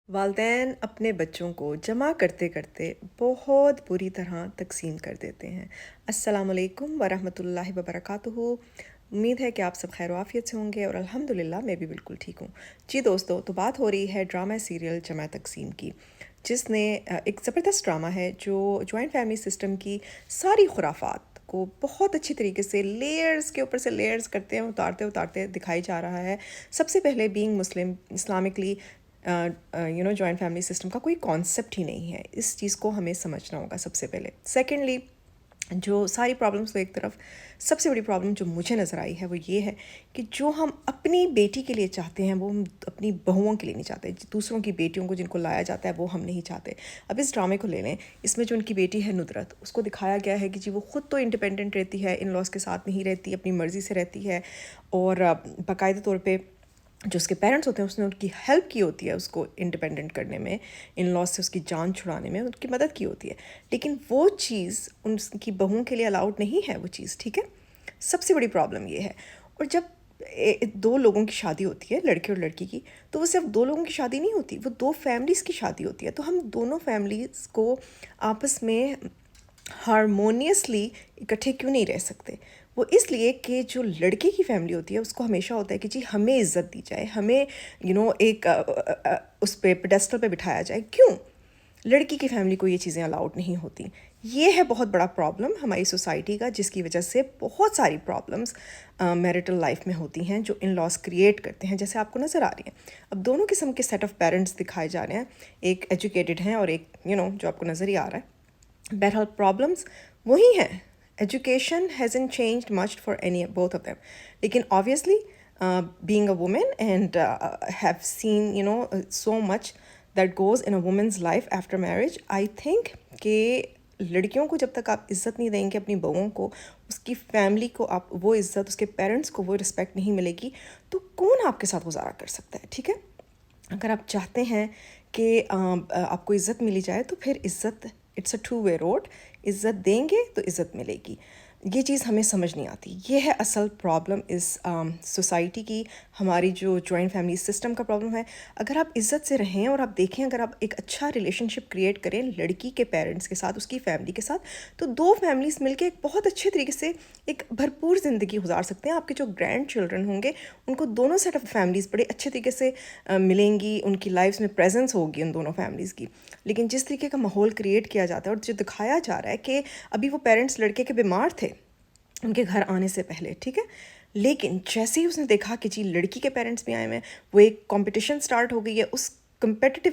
والدین اپنے بچوں کو جمع کرتے کرتے بہت بری طرح تقسیم کر دیتے ہیں۔ السلام علیکم ورحمۃ اللہ وبرکاتہ۔ امید ہے کہ آپ سب خیر و عافیت سے ہوں گے اور الحمدللہ میں بھی بالکل ٹھیک ہوں۔ جی دوستو، تو بات ہو رہی ہے ڈرامہ سیریل جمع تقسیم کی، جس نے ایک زبردست ڈرامہ ہے جو جوائنٹ فیملی سسٹم کی ساری خرافات کو بہت اچھی طریقے سے لیئرز کے اوپر سے لیئرز کرتے ہیں اتارتے دکھائی جا رہا ہے۔ سب سے پہلے بینگ مسلم اسلامکلی جوائنٹ فیملی سسٹم کا کوئی کانسیپٹ ہی نہیں ہے، اس چیز کو ہمیں سمجھنا ہوگا سب سے پہلے۔ سیکنڈلی، جو ساری پرابلمس کو ایک طرف، سب سے بڑی پرابلم جو مجھے نظر آئی ہے وہ یہ ہے کہ جو ہم اپنی بیٹی کے لیے چاہتے ہیں وہ ہم اپنی بہوؤں کے لیے نہیں چاہتے۔ دوسروں کی بیٹیوں کو جن کو لایا جاتا ہے وہ ہم نہیں چاہتے۔ اب اس ڈرامے کو لے لیں، اس میں جو ان کی بیٹی ہے ندرت، اس کو دکھایا گیا ہے کہ جی وہ خود تو انڈیپینڈنٹ رہتی ہے، ان لاس کے ساتھ نہیں رہتی، اپنی مرضی سے رہتی ہے، اور باقاعدہ طور پہ جو اس کے پیرنٹس ہوتے ہیں اس نے ان کی ہیلپ کی ہوتی ہے اس کو انڈیپینڈنٹ کرنے میں، ان لاس سے اس کی جان چھڑانے میں ان کی مدد کی ہوتی ہے، لیکن وہ چیز ان کی بہوؤں کے لیے الاؤڈ نہیں ہے وہ چیز، ٹھیک ہے۔ سب سے بڑی پرابلم یہ ہے۔ اور جب دو لوگوں کی شادی ہوتی ہے، لڑکے اور لڑکی کی، تو وہ صرف دو لوگوں کی شادی نہیں ہوتی، وہ دو فیملیز کی شادی ہوتی ہے۔ تو ہم دونوں فیملیز کو آپس میں ہارمونیسلی اکٹھے کیوں نہیں رہ سکتے؟ وہ اس لیے کہ جو لڑکے کی فیملی ہوتی ہے اس کو ہمیشہ ہوتا ہے کہ جی ہمیں عزت دی جائے، ہمیں ایک اس پہ پیڈسٹل پہ بٹھایا جائے۔ کیوں لڑکی کی فیملی کو یہ چیزیں الاؤڈ نہیں ہوتی؟ یہ ہے بہت بڑا پرابلم ہماری سوسائٹی کا، جس کی وجہ سے بہت ساری پرابلمس میرٹل لائف میں ہوتی ہیں جو ان لاس کریٹ کرتے ہیں، جیسے آپ کو نظر آ رہی ہیں۔ اب دونوں قسم کے سیٹ آف پیرنٹس دکھائے جا رہے ہیں، ایک ایجوکیٹڈ ہیں اور ایک جو آپ کو نظر ہی آ رہا ہے۔ بہرحال پرابلمس وہی ہیں۔ Education hasn't changed much for any both of them, لیکن obviously being a woman and have seen so much that goes in a woman's life after marriage, I think کہ لڑکیوں کو جب تک آپ عزت نہیں دیں گے اپنی بہوؤں کو، اس کی فیملی کو آپ وہ عزت، اس کے پیرنٹس کو وہ رسپیکٹ نہیں ملے گی، تو کون آپ کے ساتھ گزارا کر سکتا ہے؟ ٹھیک ہے، اگر آپ چاہتے ہیں کہ آپ کو عزت ملی جائے تو پھر عزت it's a two way road, عزت دیں گے تو عزت ملے گی۔ یہ چیز ہمیں سمجھ نہیں آتی، یہ ہے اصل پرابلم اس سوسائٹی کی، ہماری جو جوائنٹ فیملی سسٹم کا پرابلم ہے۔ اگر آپ عزت سے رہیں اور آپ دیکھیں، اگر آپ ایک اچھا ریلیشن شپ کریٹ کریں لڑکی کے پیرنٹس کے ساتھ، اس کی فیملی کے ساتھ، تو دو فیملیز مل کے ایک بہت اچھے طریقے سے ایک بھرپور زندگی گزار سکتے ہیں۔ آپ کے جو گرینڈ چلڈرن ہوں گے ان کو دونوں سیٹ آف فیملیز بڑے اچھے طریقے سے ملیں گی، ان کی لائفز میں پریزنس ہوگی ان دونوں فیملیز کی۔ لیکن جس طریقے کا ماحول کریٹ کیا جاتا ہے اور جو دکھایا جا رہا ہے کہ ابھی وہ پیرنٹس لڑکے کے بیمار تھے ان کے گھر آنے سے پہلے، ٹھیک ہے، لیکن جیسے ہی اس نے دیکھا کہ جی لڑکی کے پیرنٹس بھی آئے ہوئے ہیں، وہ ایک کمپٹیشن سٹارٹ ہو گئی ہے، اس کمپیٹیٹیو